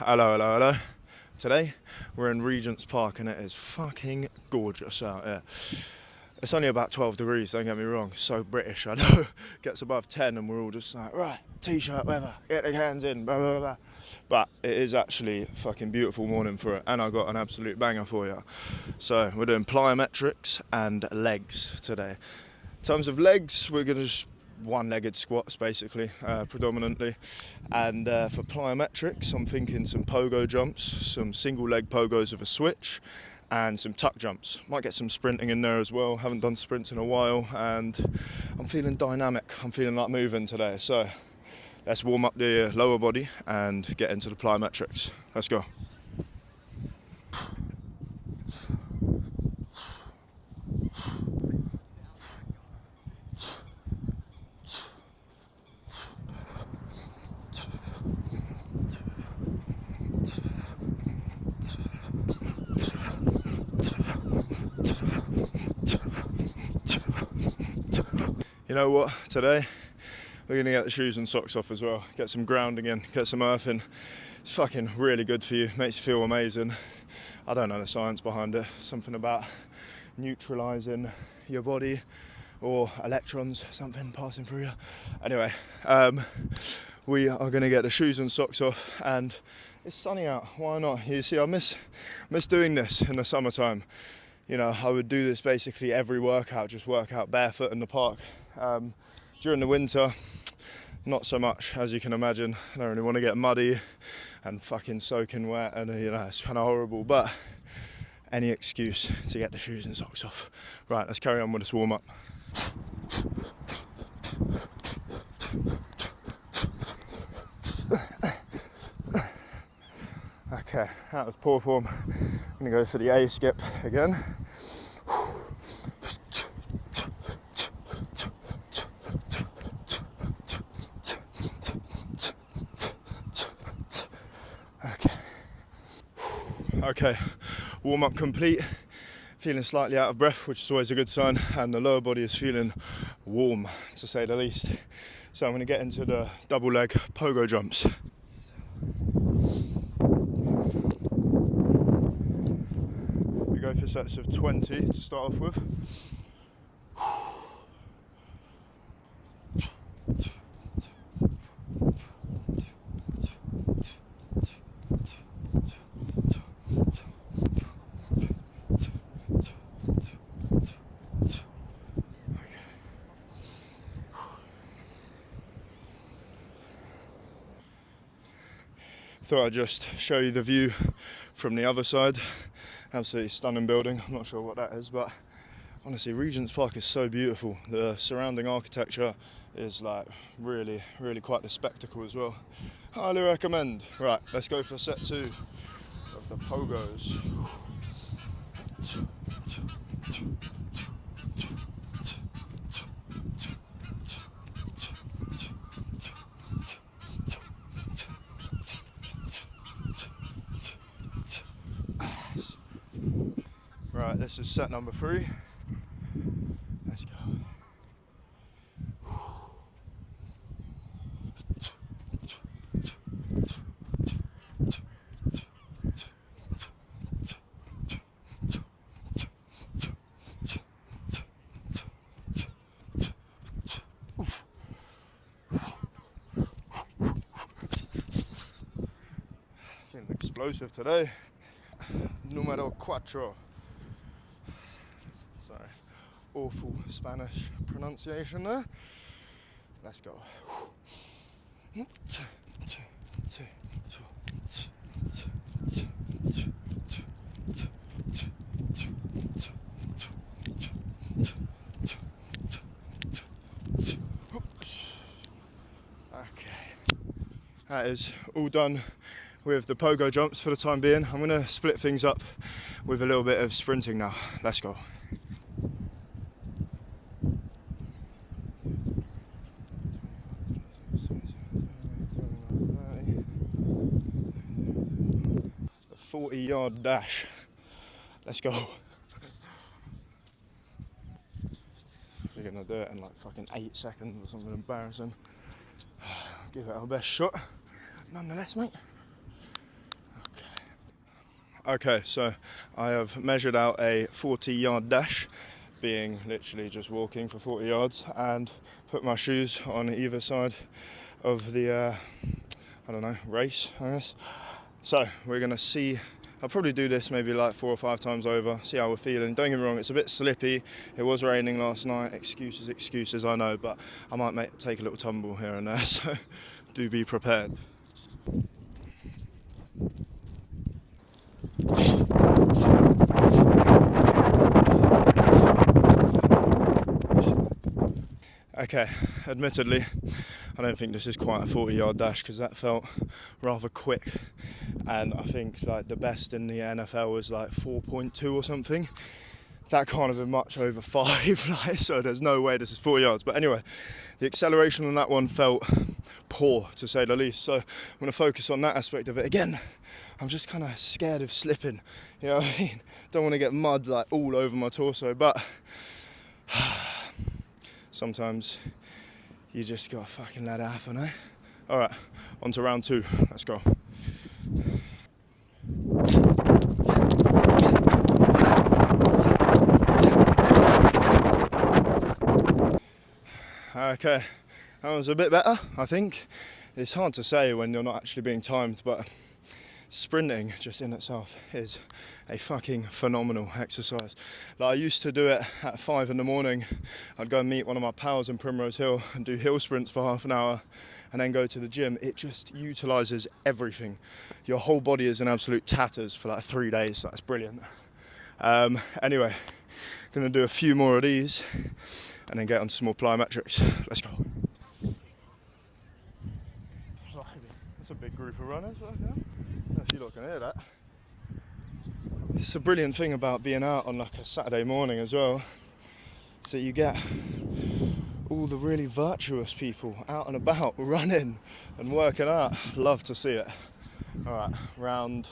Hello. Today we're in Regent's Park and it is fucking gorgeous out here. It's only about 12 degrees, don't get me wrong, so British, I know. Gets above 10 and we're all just like, right, t-shirt, weather, get the hands in, blah, blah, blah. But it is actually a fucking beautiful morning for it, and I got an absolute banger for you. So we're doing plyometrics and legs today. In terms of legs, we're gonna just one-legged squats basically, predominantly. And for plyometrics, I'm thinking some pogo jumps, some single leg pogos with a switch, and some tuck jumps. Might get some sprinting in there as well. Haven't done sprints in a while, and I'm feeling dynamic. I'm feeling like moving today. So let's warm up the lower body and get into the plyometrics. Let's go. You know what, today we're gonna get the shoes and socks off as well, get some grounding in, get some earth in. It's fucking really good for you, makes you feel amazing. I don't know the science behind it, something about neutralizing your body or electrons, something passing through you. Anyway, we are gonna get the shoes and socks off, and it's sunny out, why not? You see, I miss doing this in the summertime. You know, I would do this basically every workout, just work out barefoot in the park. During the winter, not so much, as you can imagine. I don't really want to get muddy and fucking soaking wet, and you know, it's kind of horrible, but any excuse to get the shoes and socks off. Right, let's carry on with this warm up. Okay, that was poor form. I'm gonna go for the A skip again. Okay, warm up complete. Feeling slightly out of breath, which is always a good sign, and the lower body is feeling warm, to say the least. So I'm gonna get into the double leg pogo jumps. We go for sets of 20 to start off with. Thought I'd just show you the view from the other side. Absolutely stunning building. I'm not sure what that is, but honestly, Regent's Park is so beautiful. The surrounding architecture is like really quite the spectacle as well. Highly recommend. Right, let's go for set 2 of the pogos. Right, this is set number 3. Let's go. Feeling explosive today. Numero 4. Sorry, awful Spanish pronunciation there. Let's go. Okay, that is all done with the pogo jumps for the time being. I'm gonna split things up with a little bit of sprinting now. Let's go. The 40-yard dash. Let's go. We're gonna do it in like fucking 8 seconds or something embarrassing. Give it our best shot. Nonetheless, mate. Okay, so I have measured out a 40-yard dash, being literally just walking for 40 yards, and put my shoes on either side of the, race, I guess. So we're gonna see. I'll probably do this maybe like 4 or 5 times over, see how we're feeling. Don't get me wrong, it's a bit slippy. It was raining last night. Excuses, I know, but I might take a little tumble here and there, so do be prepared. Okay, admittedly, I don't think this is quite a 40-yard dash because that felt rather quick, and I think like the best in the NFL was like 4.2 or something. That can't have been much over 5, like, so there's no way this is 40 yards. But anyway, the acceleration on that one felt poor, to say the least. So I'm going to focus on that aspect of it. Again, I'm just kind of scared of slipping, you know what I mean? Don't want to get mud like all over my torso, but sometimes you just got to fucking let it happen, eh? All right, on to round 2. Let's go. Okay, that was a bit better, I think. It's hard to say when you're not actually being timed, but sprinting just in itself is a fucking phenomenal exercise. Like, I used to do it at 5 in the morning. I'd go and meet one of my pals in Primrose Hill and do hill sprints for half an hour and then go to the gym. It just utilises everything. Your whole body is in absolute tatters for like 3 days. That's brilliant. Anyway, gonna do a few more of these and then get on some more plyometrics. Let's go. That's a big group of runners. I don't know if you lot can hear that. It's a brilliant thing about being out on like a Saturday morning as well, so you get all the really virtuous people out and about running and working out. Love to see it. All right, round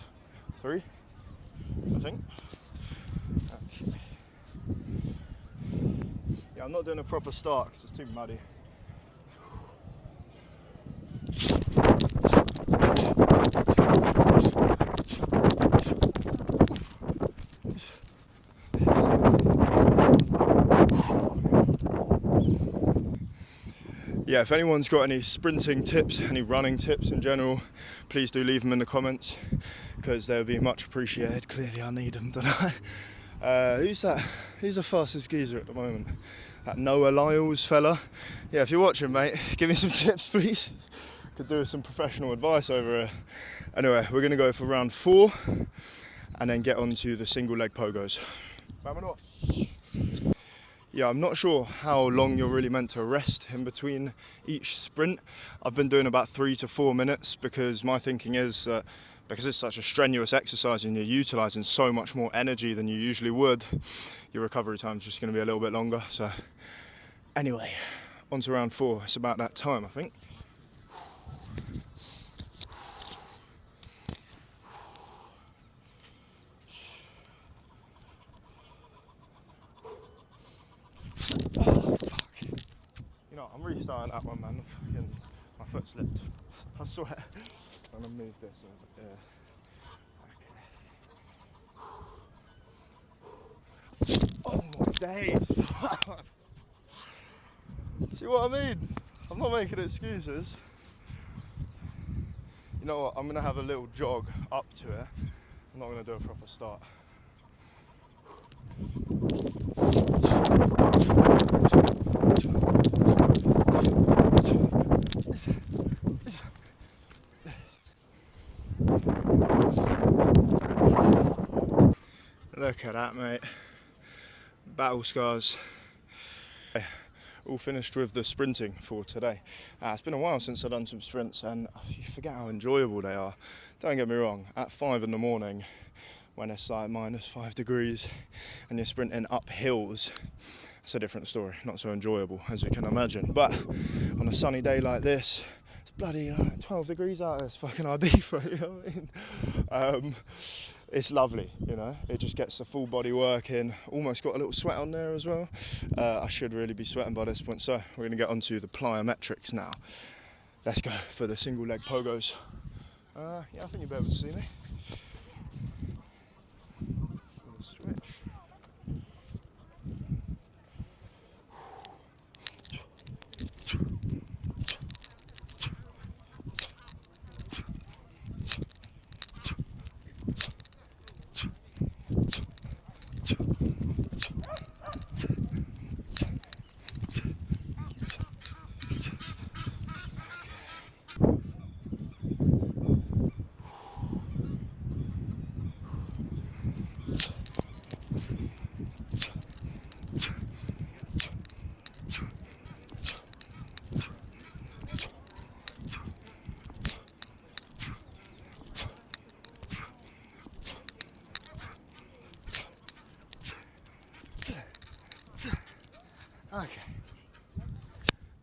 3, I think. Okay. Yeah, I'm not doing a proper start because it's too muddy. Yeah, if anyone's got any sprinting tips, any running tips in general, please do leave them in the comments because they would be much appreciated. Clearly I need them, don't I? Who's that? Who's the fastest geezer at the moment? That Noah Lyles fella? Yeah, if you're watching, mate, give me some tips, please. Could do with some professional advice over here. Anyway, we're going to go for round 4 and then get on to the single leg pogos. Vámonos. Yeah, I'm not sure how long you're really meant to rest in between each sprint. I've been doing about 3 to 4 minutes because my thinking is that because it's such a strenuous exercise and you're utilising so much more energy than you usually would, your recovery time's just going to be a little bit longer. So anyway, on to round 4. It's about that time, I think. Oh, fuck. You know, I'm restarting that one, man. My foot slipped. I swear. I'm gonna move this over there. Okay. Oh my days. See what I mean? I'm not making excuses. You know what? I'm gonna have a little jog up to it. I'm not gonna do a proper start. Look at that, mate. Battle scars. All finished with the sprinting for today. It's been a while since I've done some sprints and you forget how enjoyable they are. Don't get me wrong, at 5 in the morning when it's like -5 degrees and you're sprinting up hills, it's a different story, not so enjoyable as you can imagine. But on a sunny day like this, it's bloody 12 degrees out there, it's fucking Ibiza, you know what I mean? It's lovely, you know, it just gets the full body working. Almost got a little sweat on there as well. I should really be sweating by this point, so we're going to get onto the plyometrics now. Let's go for the single leg pogos. Yeah, I think you'll be able to see me.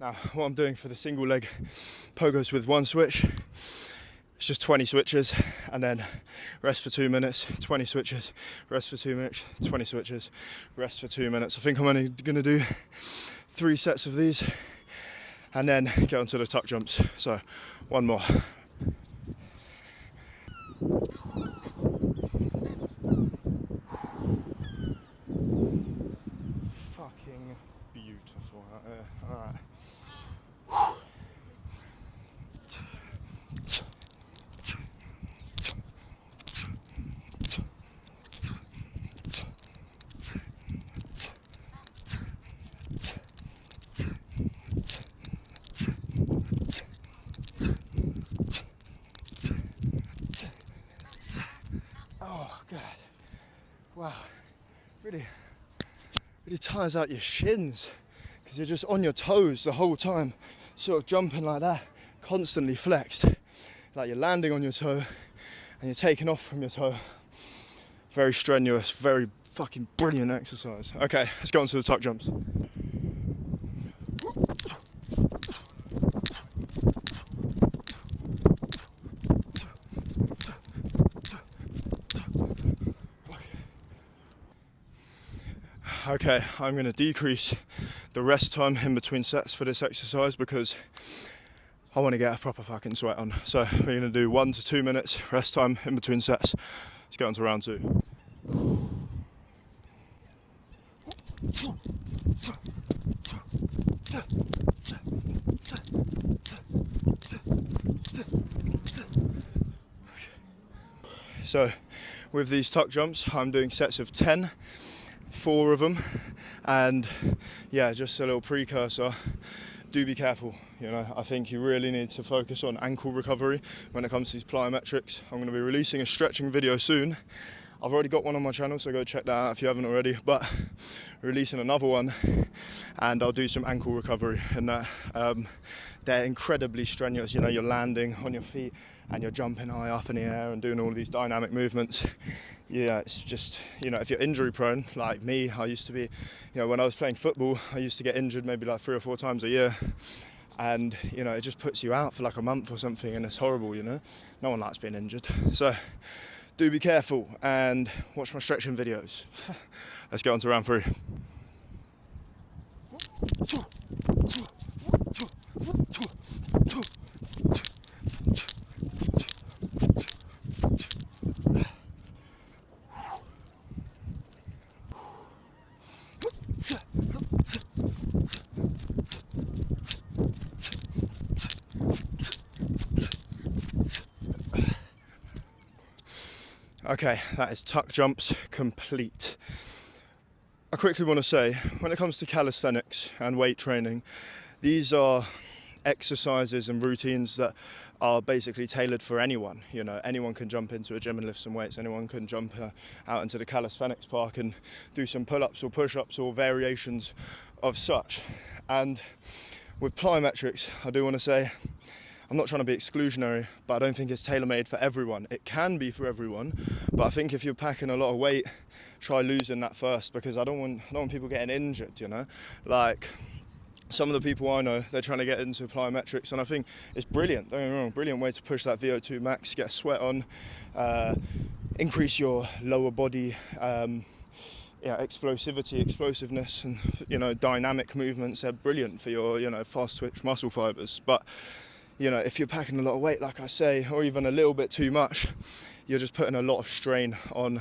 Now, what I'm doing for the single leg pogos with one switch, it's just 20 switches and then rest for 2 minutes, 20 switches, rest for 2 minutes, 20 switches, rest for 2 minutes. I think I'm only gonna do 3 sets of these and then get onto the tuck jumps. So, one more. Fucking beautiful out there. All right. Oh God. Wow. Really tires out your shins because you're just on your toes the whole time, sort of jumping like that, constantly flexed, like you're landing on your toe and you're taking off from your toe. Very strenuous, very fucking brilliant exercise. Okay, let's go on to the tuck jumps. Okay, I'm going to decrease the rest time in between sets for this exercise because I want to get a proper fucking sweat on. So we're going to do 1 to 2 minutes rest time in between sets. Let's get on to round 2. So with these tuck jumps, I'm doing sets of 10. 4 of them, and yeah, just a little precursor, do be careful. You know, I think you really need to focus on ankle recovery when it comes to these plyometrics. I'm going to be releasing a stretching video soon. I've already got one on my channel, so go check that out if you haven't already, but releasing another one and I'll do some ankle recovery and that. They're incredibly strenuous. You know, you're landing on your feet and you're jumping high up in the air and doing all these dynamic movements. Yeah, it's just, you know, if you're injury prone like me, I used to be, you know, when I was playing football, I used to get injured maybe like 3 or 4 times a year. And, you know, it just puts you out for like a month or something and it's horrible, you know. No one likes being injured. So do be careful and watch my stretching videos. Let's get on to round 3. Okay, that is tuck jumps complete. I quickly want to say, when it comes to calisthenics and weight training, these are exercises and routines that are basically tailored for anyone. You know, anyone can jump into a gym and lift some weights. Anyone can jump out into the calisthenics park and do some pull-ups or push-ups or variations of such. And with plyometrics, I do want to say, I'm not trying to be exclusionary, but I don't think it's tailor-made for everyone. It can be for everyone, but I think if you're packing a lot of weight, try losing that first, because I don't want people getting injured, you know? Like, some of the people I know, they're trying to get into plyometrics, and I think it's brilliant, don't get me wrong, brilliant way to push that VO2 max, get a sweat on, increase your lower body explosiveness, and, you know, dynamic movements. They're brilliant for your, you know, fast twitch muscle fibers. But, you know, if you're packing a lot of weight, like I say, or even a little bit too much, you're just putting a lot of strain on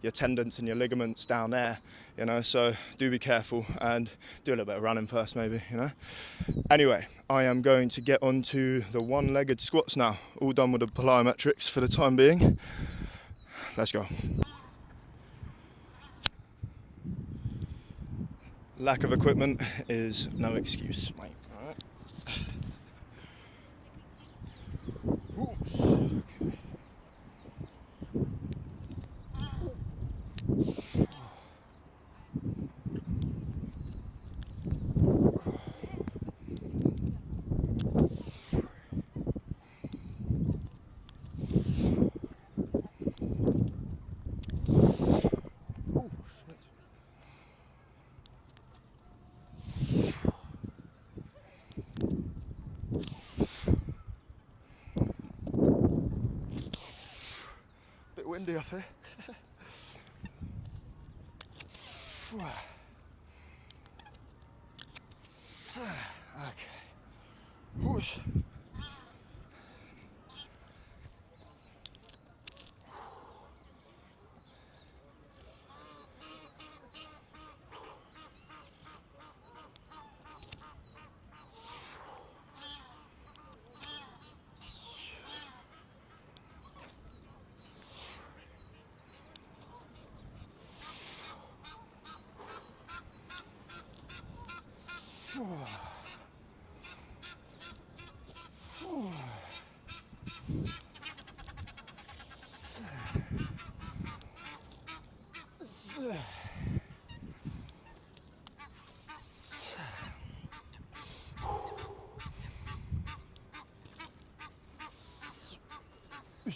your tendons and your ligaments down there, you know, so do be careful and do a little bit of running first maybe, you know. Anyway, I am going to get onto the one-legged squats now, all done with the plyometrics for the time being. Let's go. Lack of equipment is no excuse, mate. All right. Oops. Okay. windy up here. Okay. Whoosh. Okay,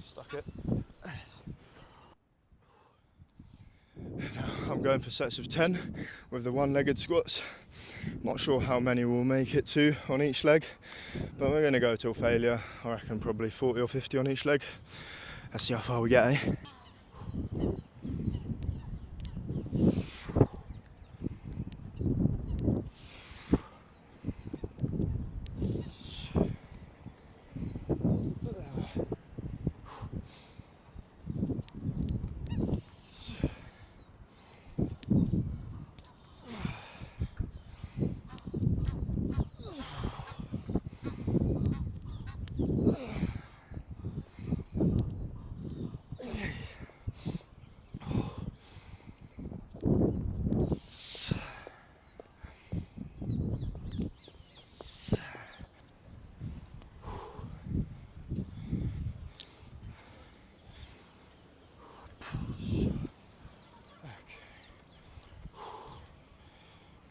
stuck it. I'm going for sets of 10 with the one-legged squats. Not sure how many we'll make it to on each leg, but we're going to go till failure. I reckon probably 40 or 50 on each leg. Let's see how far we get, eh?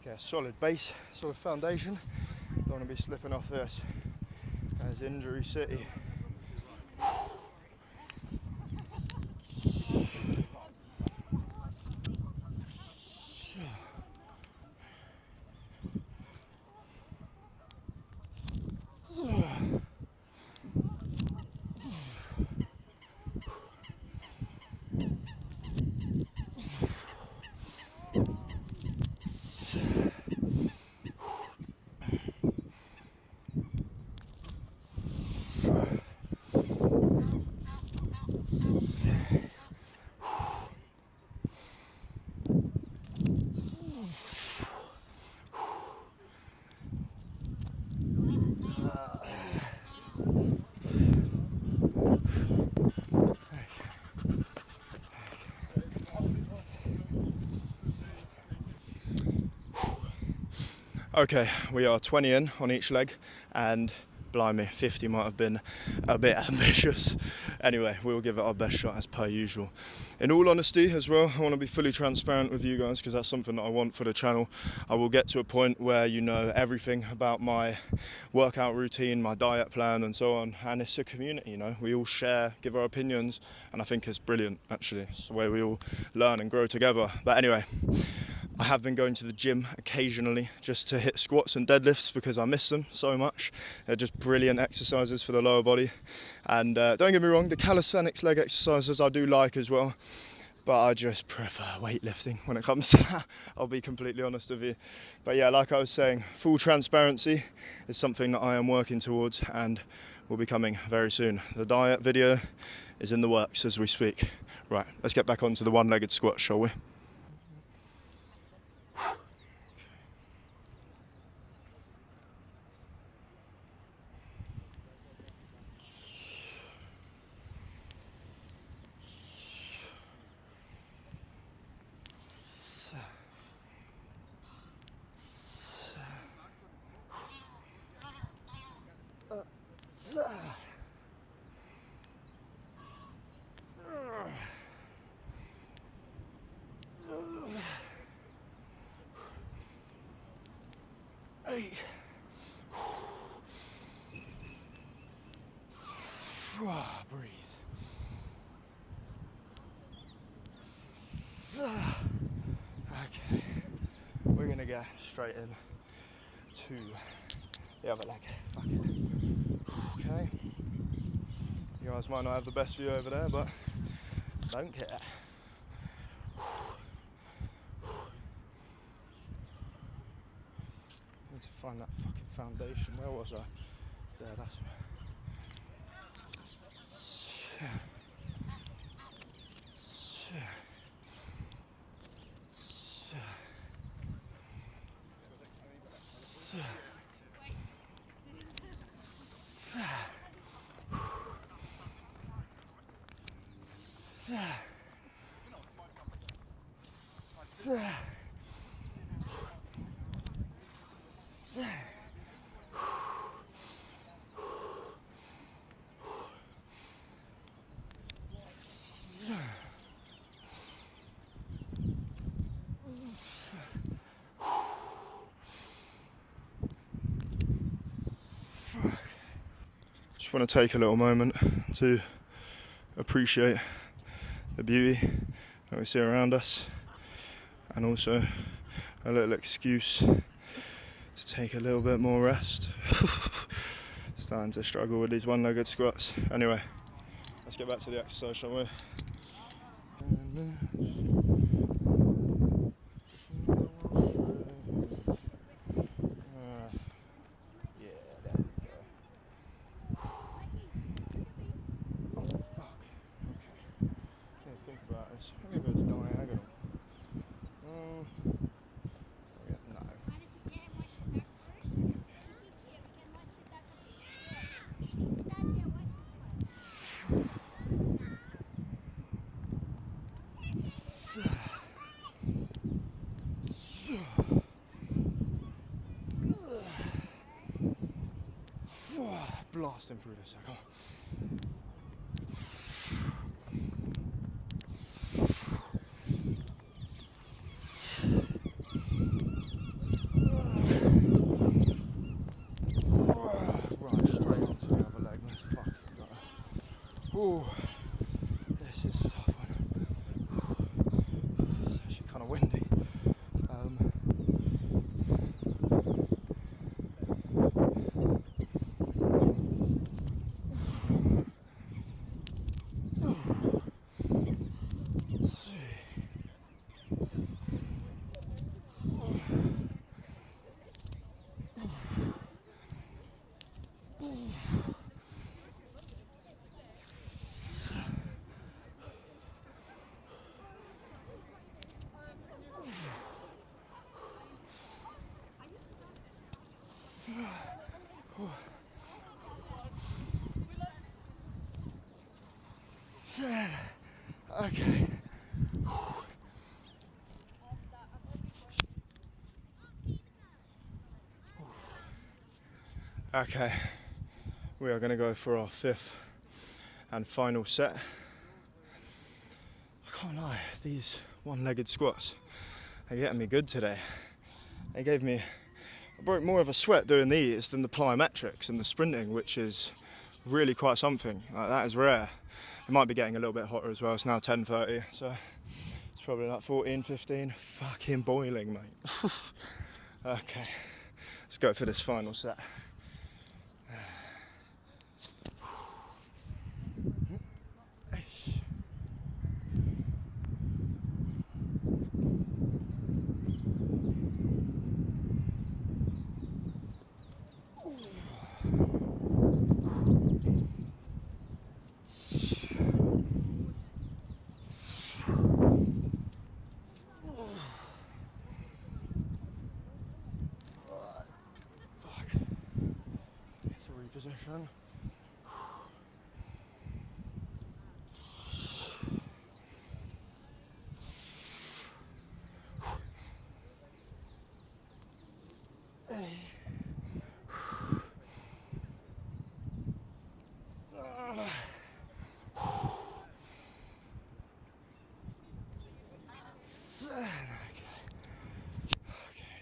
Okay, solid base, solid foundation. Don't want to be slipping off this. As injury city. Okay, we are 20 in on each leg, and blimey, 50 might have been a bit ambitious. Anyway, we'll give it our best shot as per usual. In all honesty as well, I want to be fully transparent with you guys because that's something that I want for the channel. I will get to a point where you know everything about my workout routine, my diet plan and so on, and it's a community, you know, we all share, give our opinions, and I think it's brilliant actually. It's the way we all learn and grow together. But anyway, I have been going to the gym occasionally just to hit squats and deadlifts because I miss them so much. They're just brilliant exercises for the lower body. And don't get me wrong, the calisthenics leg exercises I do like as well, but I just prefer weightlifting when it comes to that. I'll be completely honest with you. But yeah, like I was saying, full transparency is something that I am working towards and will be coming very soon. The diet video is in the works as we speak. Right, let's get back onto the one-legged squat, shall we? Breathe. Okay, we're gonna go straight in to the other leg. Fuck it. Okay, you guys might not have the best view over there, but don't care. Need to find that fucking foundation. Where was I? There, that's right. Just want to take a little moment to appreciate the beauty that we see around us, and also a little excuse to take a little bit more rest. Starting to struggle with these one-legged squats. Anyway, let's get back to the exercise, shall we? Blasting through the circle. Right, straight onto the other leg. Let's fucking go. Ooh, this is a tough one. It's actually kind of windy. Okay. Okay, we are going to go for our 5th and final set. I can't lie, these one-legged squats are getting me good today. They gave me, I broke more of a sweat doing these than the plyometrics and the sprinting, which is really quite something. Like, that is rare. It might be getting a little bit hotter as well. It's now 10:30, so it's probably like 14, 15. Fucking boiling, mate. Okay, let's go for this final set. Reposition. Okay,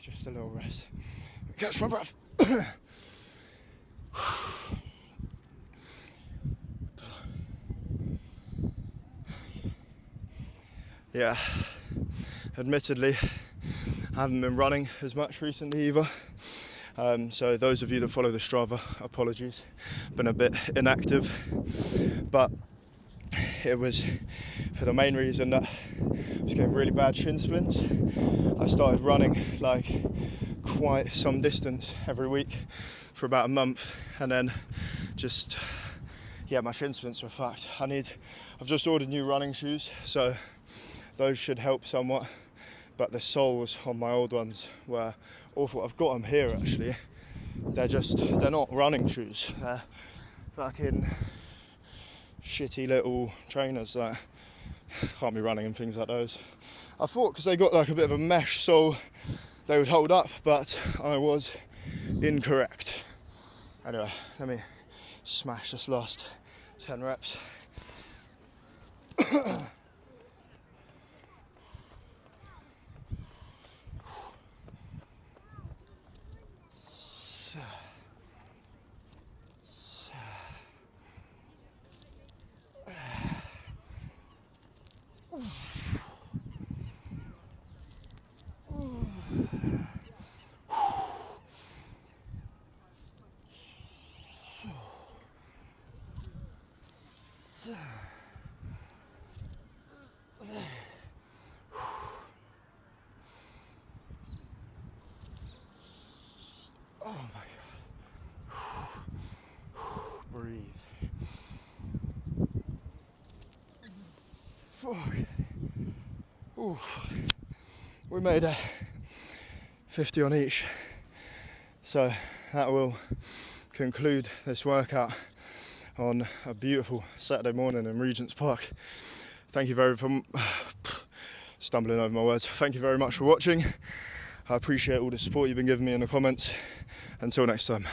just a little rest. Catch my breath. Yeah, admittedly, I haven't been running as much recently either. So those of you that follow the Strava, apologies. been a bit inactive, but it was for the main reason that I was getting really bad shin splints. I started running like quite some distance every week for about a month, and then just, yeah, my shin splints were fucked. I've just ordered new running shoes, so those should help somewhat, but the soles on my old ones were awful. I've got them here actually. They're not running shoes. They're fucking shitty little trainers that can't be running in things like those. I thought because they got like a bit of a mesh sole they would hold up, but I was incorrect. Anyway, let me smash this last 10 reps. Oh my god. Breathe. Fuck. Ooh. We made a 50 on each. So that will conclude this workout on a beautiful Saturday morning in Regent's Park. Thank you stumbling over my words. Thank you very much for watching. I appreciate all the support you've been giving me in the comments. Until next time.